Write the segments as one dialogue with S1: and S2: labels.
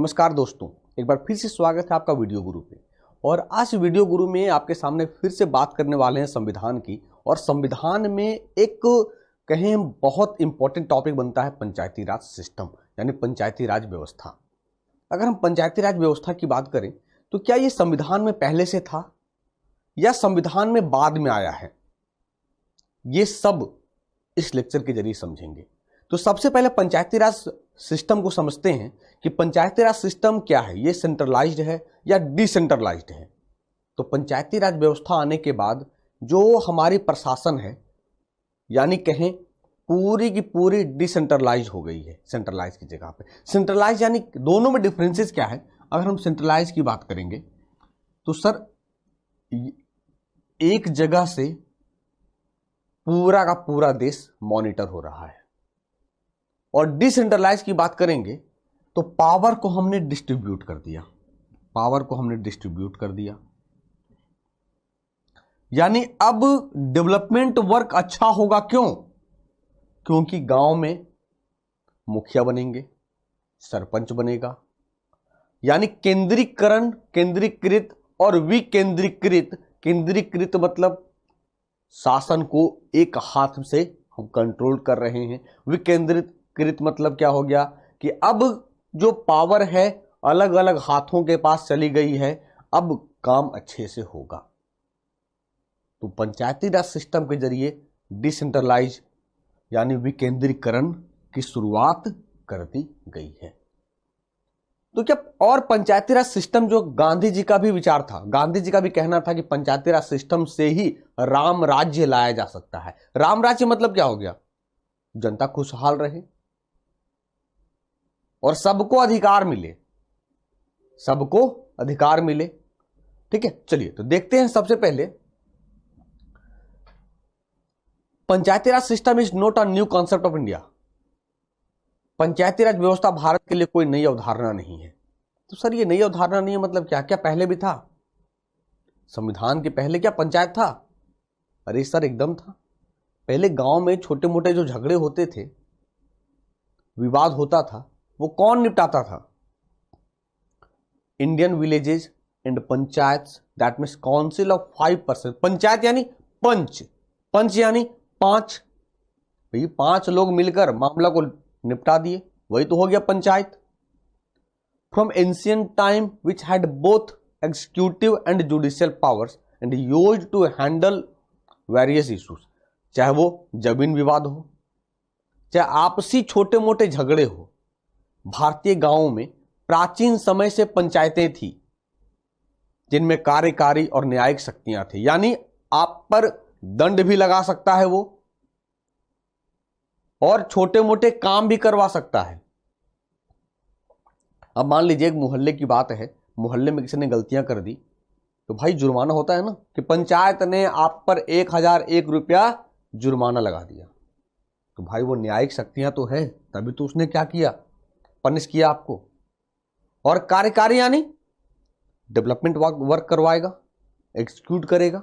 S1: नमस्कार दोस्तों, एक बार फिर से स्वागत है आपका वीडियो गुरु पे। और आज वीडियो गुरु में आपके सामने फिर से बात करने वाले हैं संविधान की। और संविधान में एक कहें बहुत इंपॉर्टेंट टॉपिक बनता है पंचायती राज सिस्टम, यानी पंचायती राज व्यवस्था। अगर हम पंचायती राज व्यवस्था की बात करें तो क्या ये संविधान में पहले से था या संविधान में बाद में आया है, ये सब इस लेक्चर के जरिए समझेंगे। तो सबसे पहले पंचायती राज सिस्टम को समझते हैं कि पंचायती राज सिस्टम क्या है, ये सेंट्रलाइज्ड है या डिसेंट्रलाइज्ड है। तो पंचायती राज व्यवस्था आने के बाद जो हमारी प्रशासन है, यानी कहें पूरी की पूरी डिसेंट्रलाइज हो गई है सेंट्रलाइज की जगह पे। सेंट्रलाइज यानी दोनों में डिफरेंसेस क्या है। अगर हम सेंट्रलाइज की बात करेंगे तो सर एक जगह से पूरा का पूरा देश मॉनिटर हो रहा है। और डिसेंट्रलाइज की बात करेंगे तो पावर को हमने डिस्ट्रीब्यूट कर दिया, यानी अब डेवलपमेंट वर्क अच्छा होगा। क्यों? क्योंकि गांव में मुखिया बनेंगे, सरपंच बनेगा, यानी केंद्रीकरण, केंद्रीकृत और विकेंद्रीकृत। केंद्रीकृत मतलब शासन को एक हाथ से हम कंट्रोल कर रहे हैं। विकेंद्रीकृत मतलब क्या हो गया कि अब जो पावर है अलग अलग हाथों के पास चली गई है, अब काम अच्छे से होगा। तो पंचायती राज सिस्टम के जरिए डिसेंट्रलाइज यानी विकेंद्रीकरण की शुरुआत कर दी गई है। तो क्या और पंचायती राज सिस्टम जो गांधी जी का भी विचार था, गांधी जी का भी कहना था कि पंचायती राज सिस्टम से ही राम राज्य लाया जा सकता है। राम राज्य मतलब क्या हो गया? जनता खुशहाल रहे और सबको अधिकार मिले, ठीक है। चलिए तो देखते हैं। सबसे पहले panchayati raj system is not a new concept of India. Panchayati raj व्यवस्था भारत के लिए कोई नई अवधारणा नहीं है। तो सर ये नई अवधारणा नहीं है मतलब क्या? क्या पहले भी था? संविधान के पहले क्या पंचायत था? अरे सर एकदम था। पहले गांव में छोटे मोटे जो झगड़े होते थे, विवाद होता था, वो कौन निपटाता था? Indian villages and panchayat, that means council of 5%। Panchayat यानी पंच यानी 5 भाई, 5 लोग मिलकर मामला को निपटा दिए, वही तो हो गया panchayat. From ancient time which had both executive and judicial powers and used to handle various issues. चाहे वो जमीन विवाद हो, चाहे आपसी छोटे मोटे झगड़े हो, भारतीय गांवों में प्राचीन समय से पंचायतें थी जिनमें कार्यकारी और न्यायिक शक्तियां थी। यानी आप पर दंड भी लगा सकता है वो, और छोटे मोटे काम भी करवा सकता है। अब मान लीजिए एक मोहल्ले की बात है, मोहल्ले में किसी ने गलतियां कर दी तो भाई जुर्माना होता है ना, कि पंचायत ने आप पर 1001 रुपया जुर्माना लगा दिया। तो भाई वो न्यायिक शक्तियां तो है, तभी तो उसने क्या किया, पनिश किया आपको। और कार्यकारी यानी डेवलपमेंट वर्क करवाएगा, एग्जीक्यूट करेगा।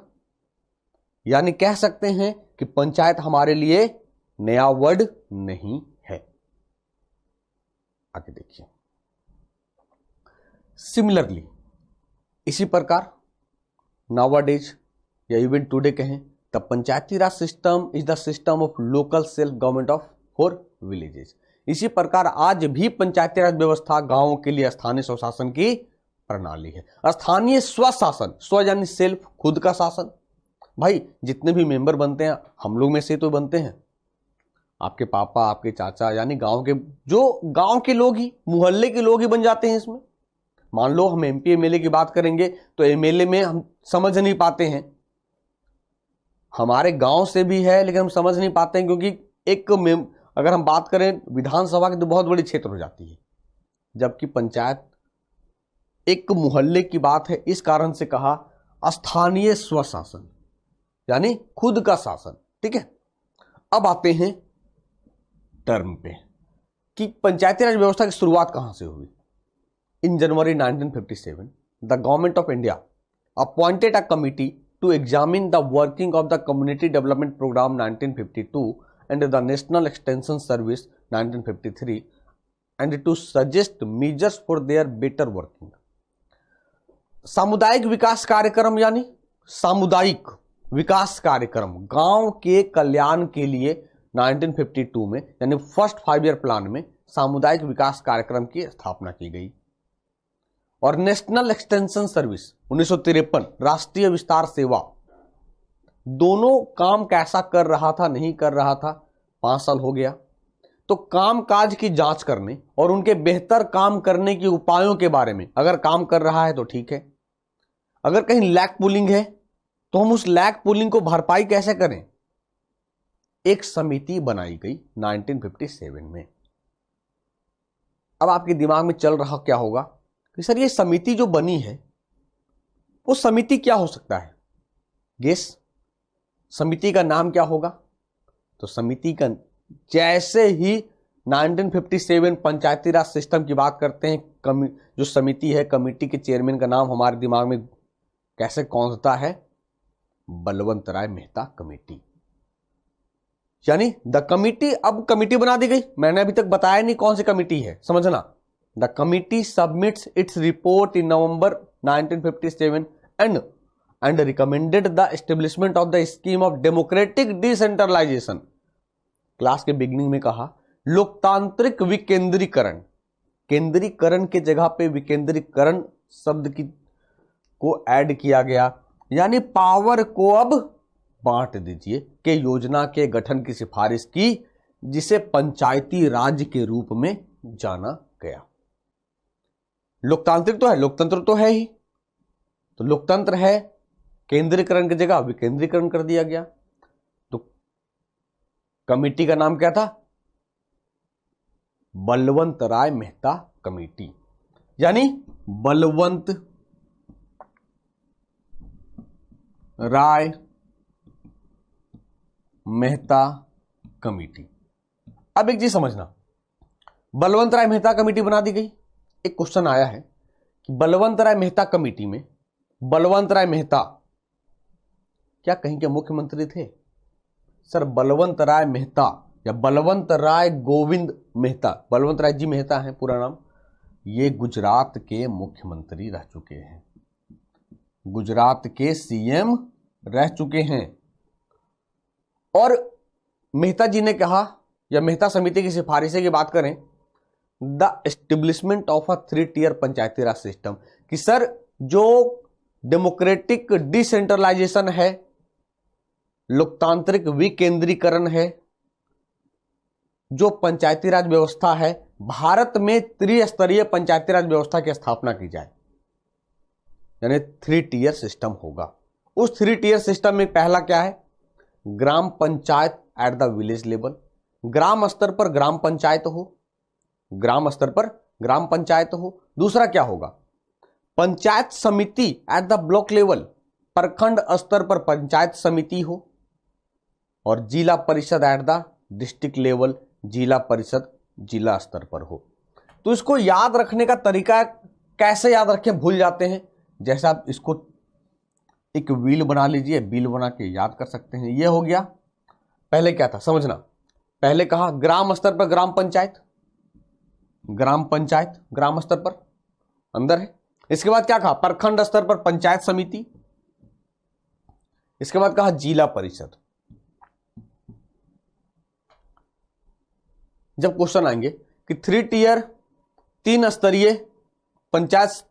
S1: यानी कह सकते हैं कि पंचायत हमारे लिए नया वर्ड नहीं है। आगे देखिए। सिमिलरली इसी प्रकार नाउअडेज या इवन टुडे कहें, the panchayati raj system is the system of local self government of for villages. इसी प्रकार आज भी पंचायती राज व्यवस्था गांवों के लिए स्थानीय स्वशासन की प्रणाली है। स्थानीय स्वशासन, स्व यानी सेल्फ, खुद का शासन। भाई जितने भी मेंबर बनते हैं हम लोग में से तो बनते हैं, आपके पापा, आपके चाचा, यानी गांव के लोग ही, मोहल्ले के लोग ही बन जाते हैं इसमें। मान लो हम एमपी एमएलए की बात करेंगे तो एमएलए में हम समझ नहीं पाते हैं, हमारे गांव से भी है लेकिन हम समझ नहीं पाते हैं, क्योंकि अगर हम बात करें विधानसभा की तो बहुत बड़ी क्षेत्र हो जाती है, जबकि पंचायत एक मोहल्ले की बात है। इस कारण से कहा स्थानीय स्वशासन यानी खुद का शासन, ठीक है। अब आते हैं टर्म पे कि पंचायती राज व्यवस्था की शुरुआत कहां से हुई। In January 1957 the government of India appointed a committee to examine the working of the community development programme 1952 and the National Extension Service 1953 and to suggest measures for their better working. सामुदायिक विकास कार्यक्रम यानी सामुदायिक विकास कार्यक्रम गांव के कल्याण के लिए 1952 में यानी फर्स्ट 5 ईयर प्लान में सामुदायिक विकास कार्यक्रम की स्थापना की गई। और नेशनल एक्सटेंशन सर्विस 1953 राष्ट्रीय विस्तार सेवा, दोनों काम कैसा कर रहा था नहीं कर रहा था, 5 साल हो गया। तो कामकाज की जांच करने और उनके बेहतर काम करने के उपायों के बारे में, अगर काम कर रहा है तो ठीक है, अगर कहीं लैक पुलिंग है तो हम उस लैक पुलिंग को भरपाई कैसे करें। एक समिति बनाई गई 1957 में। अब आपके दिमाग में चल रहा क्या होगा कि सर ये समिति जो बनी है वो समिति क्या हो सकता है, गेस समिति का नाम क्या होगा। तो समिति का, जैसे ही 1957 पंचायती राज सिस्टम की बात करते हैं, जो समिति है कमेटी के चेयरमैन का नाम हमारे दिमाग में कैसे कौंधता है, बलवंत राय मेहता कमेटी। यानी द कमिटी, अब कमिटी बना दी गई, मैंने अभी तक बताया नहीं कौन सी कमिटी है, समझना। The committee submits its report in November 1957 and recommended the establishment of the scheme of democratic decentralisation. Class के बिगिनिंग में कहा लोकतांत्रिक विकेंद्रीकरण, केंद्रीकरण के जगह पे विकेंद्रीकरण शब्द को ऐड किया गया, यानी पावर को अब बांट दीजिए के योजना के गठन की सिफारिश की, जिसे पंचायती राज के रूप में जाना गया। लोकतांत्रिक तो है, लोकतंत्र तो है ही, तो लोकतंत्र है, केंद्रीकरण की जगह विकेंद्रीकरण कर दिया गया। तो कमेटी का नाम क्या था, बलवंत राय मेहता कमेटी, यानी बलवंत राय मेहता कमेटी। अब एक चीज समझना, बलवंत राय मेहता कमेटी बना दी गई। एक क्वेश्चन आया है कि बलवंत राय मेहता कमेटी में बलवंत राय मेहता क्या कहीं के मुख्यमंत्री थे। सर बलवंत राय मेहता या बलवंत राय गोविंद मेहता, बलवंत राय जी मेहता है पूरा नाम, ये गुजरात के मुख्यमंत्री रह चुके हैं, गुजरात के सीएम रह चुके हैं। और मेहता जी ने कहा, या मेहता समिति की सिफारिशें की बात करें, the establishment of a 3 tier panchayati raj system, कि सर जो डेमोक्रेटिक डिसेंट्रलाइजेशन है, लोकतांत्रिक विकेंद्रीकरण है, जो पंचायती राज व्यवस्था है, भारत में त्रिस्तरीय पंचायती राज व्यवस्था की स्थापना की जाए, यानी 3 टियर सिस्टम होगा। उस 3 टियर सिस्टम में पहला क्या है, ग्राम panchayat at the village level, ग्राम स्तर पर ग्राम पंचायत हो, ग्राम स्तर पर ग्राम पंचायत हो। दूसरा क्या होगा, पंचायत समिति एट द ब्लॉक लेवल, प्रखंड स्तर पर पंचायत समिति हो, और जिला परिषद एट द डिस्ट्रिक्ट लेवल, जिला परिषद जिला स्तर पर हो। तो इसको याद रखने का तरीका कैसे याद रखें, भूल जाते हैं। जैसे आप इसको एक व्हील बना लीजिए, व्हील बना के याद कर सकते हैं। ये हो गया, पहले क्या था समझना, पहले कहा ग्राम स्तर पर ग्राम पंचायत, ग्राम पंचायत ग्राम स्तर पर अंदर है। इसके बाद क्या कहा, प्रखंड स्तर पर पंचायत समिति। इसके बाद कहा जिला परिषद। जब क्वेश्चन आएंगे कि 3 टियर 3 स्तरीय पंचायत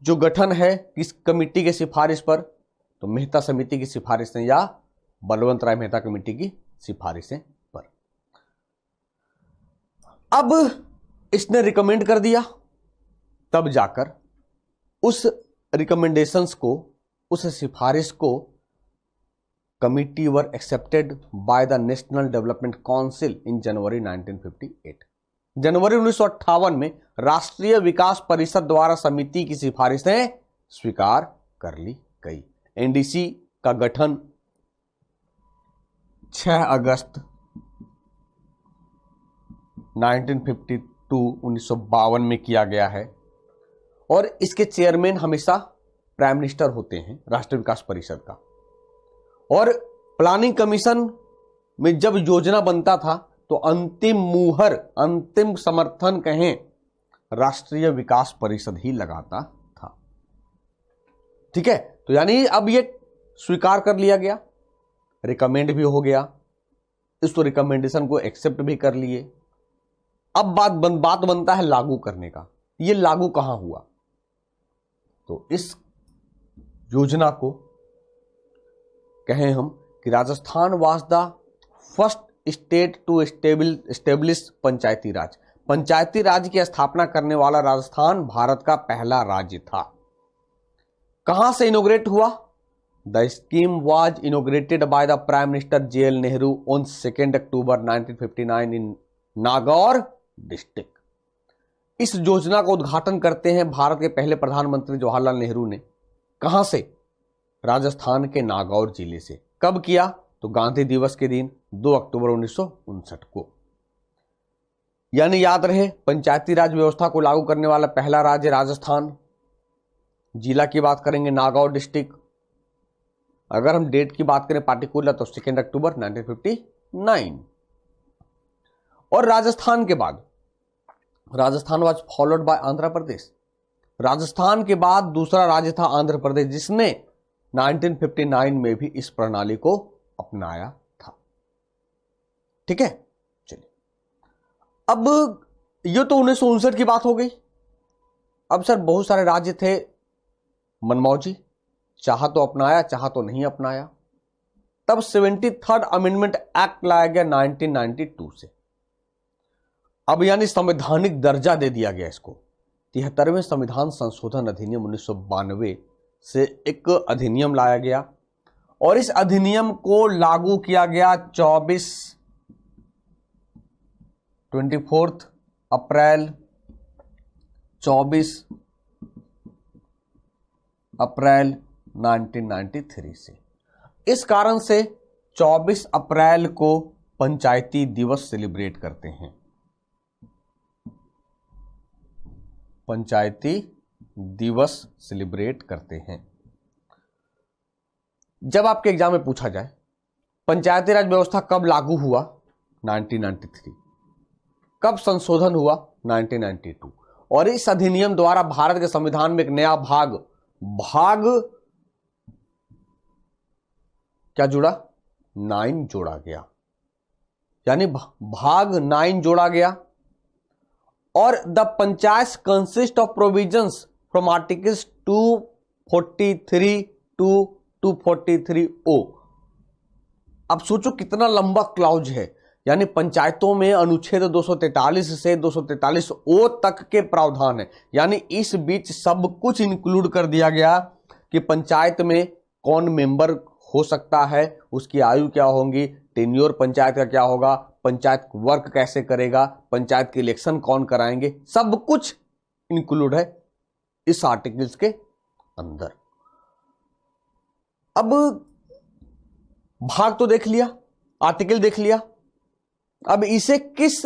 S1: जो गठन है किस कमेटी के सिफारिश पर, तो मेहता समिति की सिफारिशें या बलवंत राय मेहता कमेटी की सिफारिशें पर। अब इसने रिकमेंड कर दिया, तब जाकर उस रिकमेंडेशंस को, उस सिफारिश को committee were accepted by the national development council in January 1958। जनवरी 1958 में राष्ट्रीय विकास परिषद द्वारा समिति की सिफारिशें स्वीकार कर ली गई। एनडीसी का गठन 6 अगस्त 1952 में किया गया है, और इसके चेयरमैन हमेशा प्राइम मिनिस्टर होते हैं राष्ट्रीय विकास परिषद का। और प्लानिंग कमीशन में जब योजना बनता था तो अंतिम मुहर, अंतिम समर्थन कहें, राष्ट्रीय विकास परिषद ही लगाता था। ठीक है, तो यानी अब ये स्वीकार कर लिया गया, रिकमेंड भी हो गया, इस तो रिकमेंडेशन को एक्सेप्ट भी कर लिए। अब बात बनता है लागू करने का। ये लागू कहां हुआ? तो इस योजना को कहें हम कि Rajasthan was the first state to establish panchayati raj. Panchayati raj की स्थापना करने वाला राजस्थान भारत का पहला राज्य था। कहां से इनोग्रेट हुआ? The scheme was inaugurated by the prime minister JL Nehru on 2 October 1959 in Nagaur district. इस योजना का उद्घाटन करते हैं भारत के पहले प्रधानमंत्री जवाहरलाल नेहरू ने। कहां से? राजस्थान के नागौर जिले से। कब किया? तो गांधी दिवस के दिन 2 अक्टूबर 1959 को। यानी याद रहे, पंचायती राज व्यवस्था को लागू करने वाला पहला राज्य राजस्थान। जिला की बात करेंगे नागौर डिस्ट्रिक्ट। अगर हम डेट की बात करें पार्टिकुलर तो 2 अक्टूबर 1959। और राजस्थान के बाद Rajasthan was followed by Andhra Pradesh. Rajasthan के बाद दूसरा राज्य था आंध्र प्रदेश, जिसने 1959 में भी इस प्रणाली को अपनाया था। ठीक है, चलिए अब ये तो 1959 की बात हो गई। अब सर बहुत सारे राज्य थे मनमौजी, चाहा तो अपनाया, चाहा तो नहीं अपनाया। तब 73rd अमेंडमेंट एक्ट लाया गया 1992 से। अब यानी संवैधानिक दर्जा दे दिया गया इसको। 73वें संविधान संशोधन अधिनियम 1992 से एक अधिनियम लाया गया और इस अधिनियम को लागू किया गया 24 अप्रैल 1993 से। इस कारण से 24 अप्रैल को पंचायती दिवस सेलिब्रेट करते हैं। पंचायती दिवस सेलिब्रेट करते हैं। जब आपके एग्जाम में पूछा जाए पंचायती राज व्यवस्था कब लागू हुआ? 1993। कब संशोधन हुआ? 1992। और इस अधिनियम द्वारा भारत के संविधान में एक नया भाग क्या जुड़ा? 9 जोड़ा गया। यानी भाग 9 जोड़ा गया। और the panchayat consist of provisions from articles 243 to 243O। अब सोचो कितना लंबा क्लॉज है। यानी पंचायतों में अनुच्छेद 243 से 243O तक के प्रावधान है। यानी इस बीच सब कुछ इंक्लूड कर दिया गया कि पंचायत में कौन मेंबर हो सकता है, उसकी आयु क्या होगी, टेन्योर पंचायत का क्या होगा, पंचायत वर्क कैसे करेगा, पंचायत के इलेक्शन कौन कराएंगे, सब कुछ इंक्लूड है इस आर्टिकल्स के अंदर। अब भाग तो देख लिया, आर्टिकल देख लिया। अब इसे किस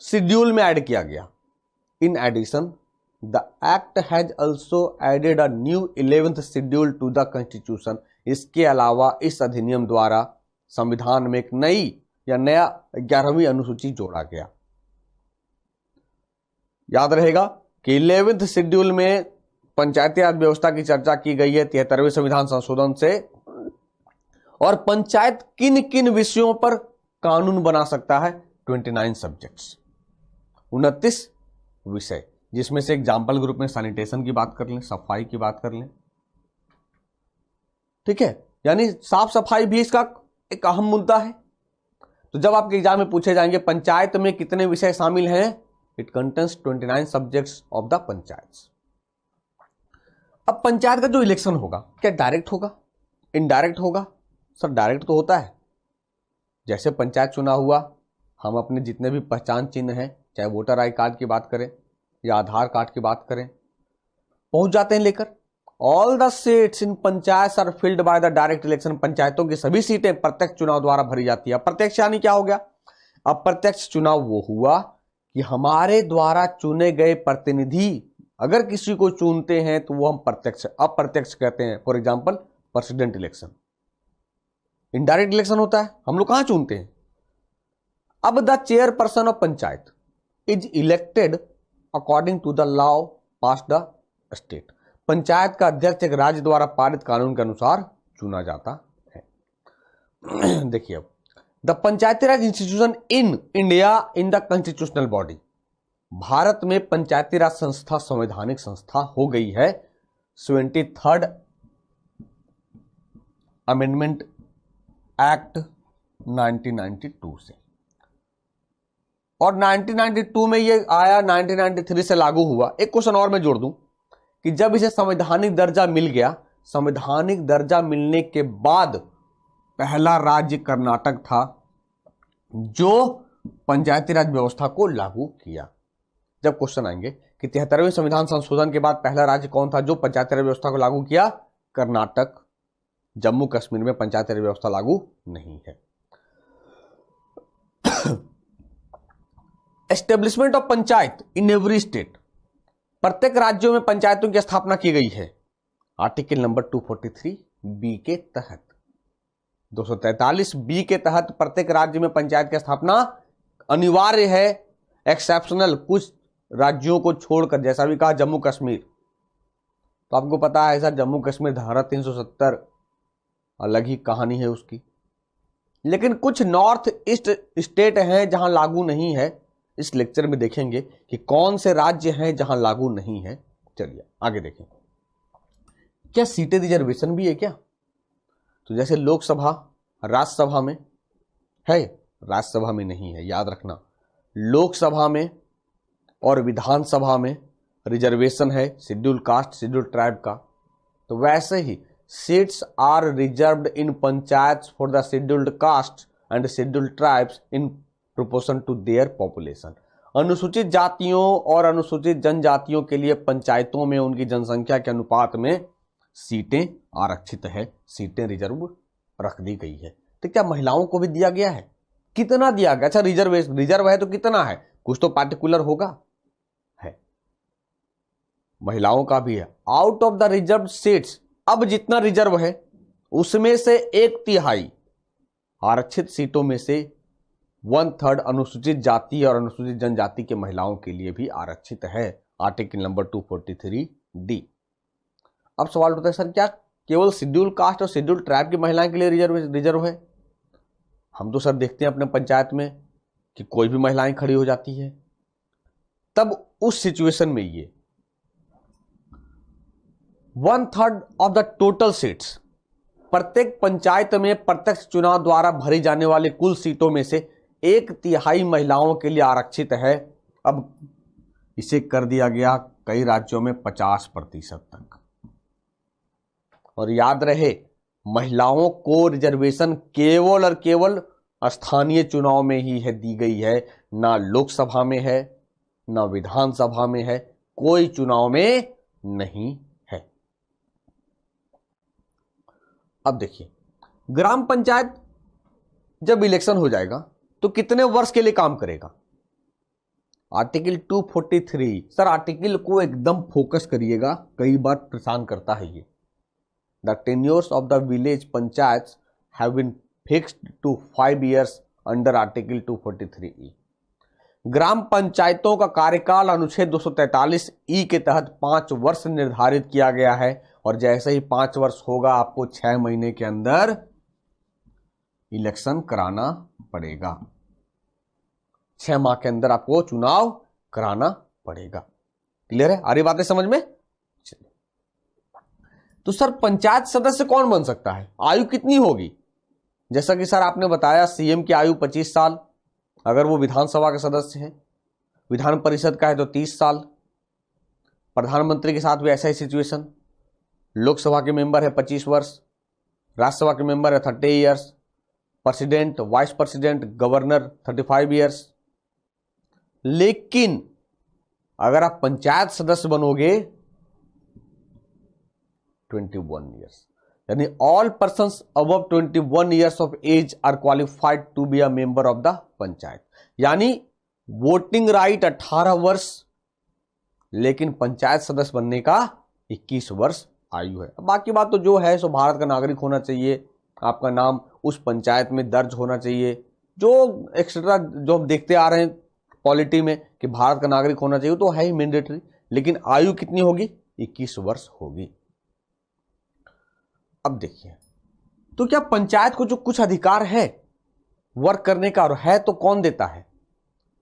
S1: शेड्यूल में ऐड किया गया? In addition the act has also added a new 11th schedule to the constitution. इसके अलावा इस अधिनियम द्वारा संविधान में एक नया 11वीं अनुसूची जोड़ा गया। याद रहेगा कि 11th शेड्यूल में पंचायती राज व्यवस्था की चर्चा की गई है 73वें संविधान संशोधन से। और पंचायत किन किन विषयों पर कानून बना सकता है? 29 सब्जेक्ट्स, 29 विषय, जिसमें से एग्जाम्पल ग्रुप में सैनिटेशन की बात कर लें, सफाई की बात कर लें। ठीक है, यानी साफ सफाई भी इसका एक अहम मुद्दा है। तो जब आपके एग्जाम में पूछे जाएंगे पंचायत में कितने विषय शामिल हैं, it contains 29 subjects of the panchayat. अब पंचायत का जो इलेक्शन होगा क्या डायरेक्ट होगा, इनडायरेक्ट होगा? सर डायरेक्ट तो होता है। जैसे पंचायत चुनाव हुआ, हम अपने जितने भी पहचान चिन्ह हैं, चाहे वोटर आई कार्ड की बात करें या आधार कार्ड की बात करें, पहुंच जाते हैं लेकर। All the seats in panchayat are filled by the direct election. पंचायतों की सभी सीटें प्रत्यक्ष चुनाव द्वारा भरी जाती है। प्रत्यक्ष यानी क्या हो गया? अप्रत्यक्ष चुनाव वो हुआ कि हमारे द्वारा चुने गए प्रतिनिधि अगर किसी को चुनते हैं तो वो हम प्रत्यक्ष, अप्रत्यक्ष कहते हैं। For example president election indirect election होता है, हम लोग कहां चुनते हैं? अब the chairperson of panchayat is elected according to the law pass the state. Panchayat का अध्यक्ष एक राज्य द्वारा पारित कानून के अनुसार चुना जाता है। देखिए अब the panchayati Raj institution in India in the constitutional body. Bharat में पंचायती राज संस्था संवैधानिक संस्था हो गई है 73rd अमेंडमेंट एक्ट 1992 से, और 1992 में ये आया, 1993 से लागू हुआ। एक क्वेश्चन और मैं जोड़ दूं कि जब इसे संवैधानिक दर्जा मिल गया, संवैधानिक दर्जा मिलने के बाद पहला राज्य कर्नाटक था जो पंचायती राज व्यवस्था को लागू किया। जब क्वेश्चन आएंगे कि 73वें संविधान संशोधन के बाद पहला राज्य कौन था जो पंचायती राज व्यवस्था को लागू किया, कर्नाटक। जम्मू कश्मीर में पंचायती राज व्यवस्था लागू नहीं है। Establishment of panchayat in every state. प्रत्येक राज्यों में पंचायतों की स्थापना की गई है आर्टिकल नंबर 243 बी के तहत। 243 बी के तहत प्रत्येक राज्य में पंचायत की स्थापना अनिवार्य है, एक्सेप्शनल कुछ राज्यों को छोड़कर, जैसा भी कहा जम्मू कश्मीर। तो आपको पता है सर, जम्मू कश्मीर धारा 370 अलग ही कहानी है उसकी। लेकिन कुछ नॉर्थ ईस्ट स्टेट हैं जहां लागू नहीं है। इस लेक्चर में देखेंगे कि कौन से राज्य हैं जहां लागू नहीं है। चलिए आगे देखें। क्या सीटें रिजर्वेशन भी है क्या? तो जैसे लोकसभा राज्यसभा में है, राज्यसभा में नहीं है, याद रखना। लोकसभा में और विधानसभा में रिजर्वेशन है शेड्यूल कास्ट शेड्यूल ट्राइब का। तो वैसे ही seats are reserved in panchayat for the scheduled caste and scheduled tribes in proportion to their population. अनुसूचित जातियों और अनुसूचित जनजातियों के लिए पंचायतों में उनकी जनसंख्या के अनुपात में सीटें आरक्षित है, सीटें रिजर्व रख दी गई है। तो क्या महिलाओं को भी दिया गया है? कितना दिया गया? अच्छा, रिजर्व है तो कितना है? कुछ तो पार्टिकुलर होगा, है। महिलाओं का भी है। Out of the reserve seats, अब जितना रिजर्व है उसमें से 1/3 आरक्षित सीटों में से 1/3 अनुसूचित जाति और अनुसूचित जनजाति के महिलाओं के लिए भी आरक्षित है, आर्टिकल नंबर 243 डी। अब सवाल उठता है सर, क्या केवल शेड्यूल कास्ट और शेड्यूल ट्राइब की महिलाएं के लिए रिजर्व है? हम तो सर देखते हैं अपने पंचायत में कि कोई भी महिलाएं खड़ी हो जाती है। तब उस सिचुएशन में ये 1/3 ऑफ द टोटल सीट्स, प्रत्येक पंचायत में प्रत्यक्ष चुनाव द्वारा भरी जाने वाली कुल सीटों में से 1/3 महिलाओं के लिए आरक्षित है। अब इसे कर दिया गया कई राज्यों में 50% तक। और याद रहे, महिलाओं को रिजर्वेशन केवल और केवल स्थानीय चुनाव में ही है दी गई है, ना लोकसभा में है ना विधानसभा में है, कोई चुनाव में नहीं है। अब देखिए, ग्राम पंचायत जब इलेक्शन हो जाएगा तो कितने वर्ष के लिए काम करेगा? आर्टिकल 243। सर आर्टिकल को एकदम फोकस करिएगा, कई बार परेशान करता है ये। The tenures of the village panchayat have been fixed to 5 years under article 243E। ग्राम पंचायतों का कार्यकाल अनुच्छेद 243E के तहत 5 वर्ष निर्धारित किया गया है, और जैसे ही 5 वर्ष होगा आपको 6 महीने के अंदर इलेक्शन कराना पड़ेगा। 6 माह के अंदर आपको चुनाव कराना पड़ेगा। क्लियर है? आ रही बातें समझ में? चलिए, तो सर पंचायत सदस्य कौन बन सकता है? आयु कितनी होगी? जैसा कि सर आपने बताया, सीएम की आयु 25 साल अगर वो विधानसभा के सदस्य हैं, विधान परिषद का है तो 30 साल, प्रधानमंत्री के साथ भी ऐसा ही सिचुएशन। लोकसभा के मेंबर है 25 वर्ष, राज्यसभा के मेंबर है 30 years, president vice president governor 35 years। लेकिन अगर आप पंचायत सदस्य बनोगे 21 years, यानी all persons above 21 years of age are qualified to be a member of the panchayat. यानी वोटिंग राइट 18 वर्ष, लेकिन पंचायत सदस्य बनने का 21 वर्ष आयु है। बाकी बात तो जो है सो भारत का नागरिक होना चाहिए, आपका नाम उस पंचायत में दर्ज होना चाहिए, जो एक्स्ट्रा जो हम देखते आ रहे हैं पॉलिटी में कि भारत का नागरिक होना चाहिए, तो है ही मैंडेटरी, लेकिन आयु कितनी होगी? 21 वर्ष होगी। अब देखिए, तो क्या पंचायत को जो कुछ अधिकार है वर्क करने का, और है तो कौन देता है?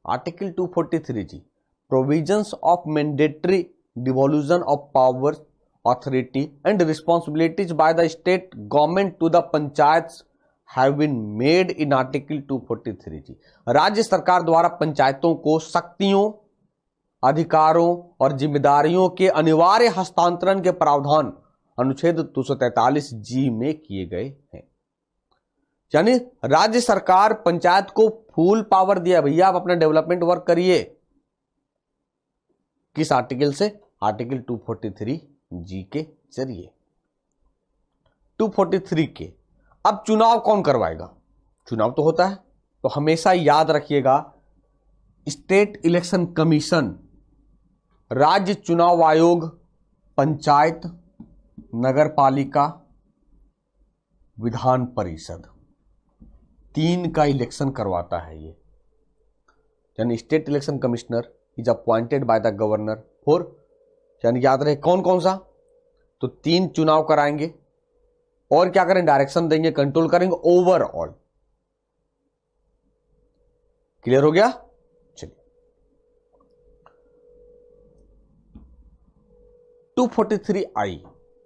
S1: Article 243 G, provisions of mandatory devolution of powers authority and responsibilities by the state government to the panchayats have been made in article 243 जी। राज्य सरकार द्वारा पंचायतों को शक्तियों, अधिकारों और जिम्मेदारियों के अनिवार्य हस्तांतरण के प्रावधान अनुच्छेद 243 जी में किए गए हैं। यानी राज्य सरकार पंचायत को फुल पावर दिया, भैया आप अपना डेवलपमेंट वर्क करिए। किस आर्टिकल से? आर्टिकल 243 जी के जरिए। 243 के अब चुनाव कौन करवाएगा? चुनाव तो होता है, तो हमेशा याद रखिएगा, स्टेट इलेक्शन कमीशन, राज्य चुनाव आयोग, पंचायत, नगर पालिका, विधान परिषद, 3 का इलेक्शन करवाता है ये। यानी state election commissioner is appointed by the governor for, यानी याद रहे कौन कौन सा? तो 3 चुनाव कराएंगे और क्या करें? डायरेक्शन देंगे, कंट्रोल करेंगे ओवरऑल। क्लियर हो गया? चलिए, 243I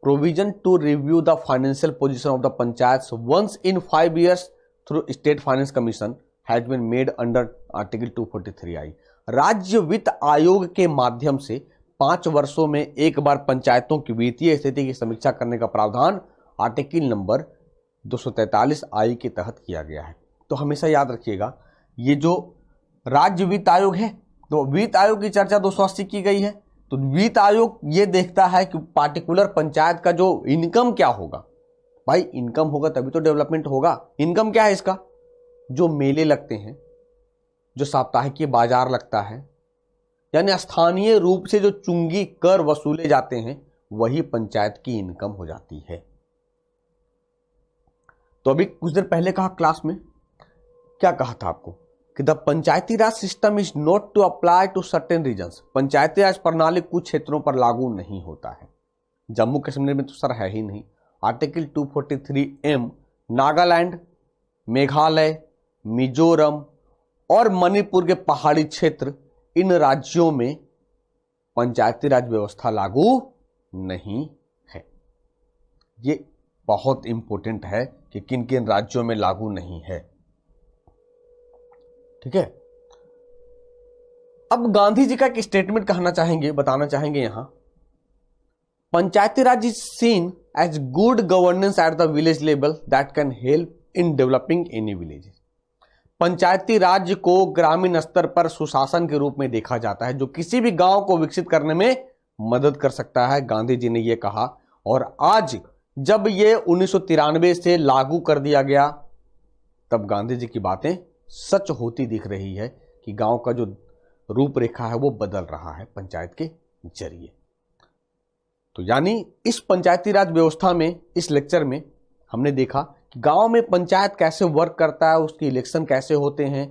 S1: provision to review the financial position of the panchayat once in 5 years through state finance commission has been made under article 243I। राज्य वित्त आयोग के माध्यम से 5 वर्षों में एक बार पंचायतों की वित्तीय स्थिति की समीक्षा करने का प्रावधान आर्टिकल नंबर 243I के तहत किया गया है। तो हमेशा याद रखिएगा, ये जो राज्य वित्त आयोग है, तो वित्त आयोग की चर्चा 280 की गई है। तो वित्त आयोग ये देखता है कि पार्टिकुलर पंचायत का जो इनकम क्या होगा। भाई इनकम होगा तभी तो डेवलपमेंट होगा। इनकम क्या है इसका? जो मेले लगते हैं, जो साप्ताहिक बाजार लगता है, यानी स्थानीय रूप से जो चुंगी कर वसूले जाते हैं, वही पंचायत की इनकम हो जाती है। तो अभी कुछ देर पहले कहा क्लास में, क्या कहा था आपको कि the panchayati raj system is not to apply to certain regions. Panchayati raj प्रणाली कुछ क्षेत्रों पर लागू नहीं होता है। जम्मू कश्मीर में तो सर है ही नहीं। आर्टिकल 243M नागालैंड, मेघालय, मिजोरम और मणिपुर के पहाड़ी क्षेत्र, इन राज्यों में पंचायती राज व्यवस्था लागू नहीं है। ये बहुत इंपॉर्टेंट है कि किन किन राज्यों में लागू नहीं है। ठीक है। अब गांधी जी का एक स्टेटमेंट कहना चाहेंगे, बताना चाहेंगे यहां, panchayati raj is seen as good governance at the village level that can help in developing any village. Panchayati राज्य को ग्रामीण स्तर पर सुशासन के रूप में देखा जाता है, जो किसी भी गांव को विकसित करने में मदद कर सकता है। गांधी जी ने यह कहा, और आज जब यह 1993 से लागू कर दिया गया, तब गांधी जी की बातें सच होती दिख रही है कि गांव का जो रूपरेखा है वो बदल रहा है पंचायत के जरिए। तो यानी इस पंचायती राज व्यवस्था में, इस लेक्चर में हमने देखा कि गांव में पंचायत कैसे वर्क करता है, उसके इलेक्शन कैसे होते हैं,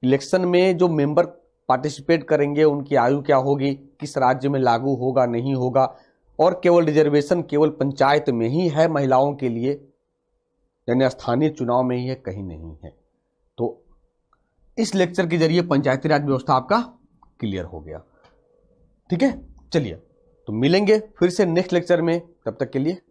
S1: इलेक्शन में जो मेंबर पार्टिसिपेट करेंगे उनकी आयु क्या होगी, किस राज्य में लागू होगा नहीं होगा, और केवल रिजर्वेशन केवल पंचायत में ही है महिलाओं के लिए, यानी स्थानीय चुनाव में ही है, कहीं नहीं है। तो इस लेक्चर के जरिए पंचायती राज व्यवस्था आपका क्लियर हो गया। ठीक है, चलिए तो मिलेंगे फिर से नेक्स्ट लेक्चर में, तब तक के लिए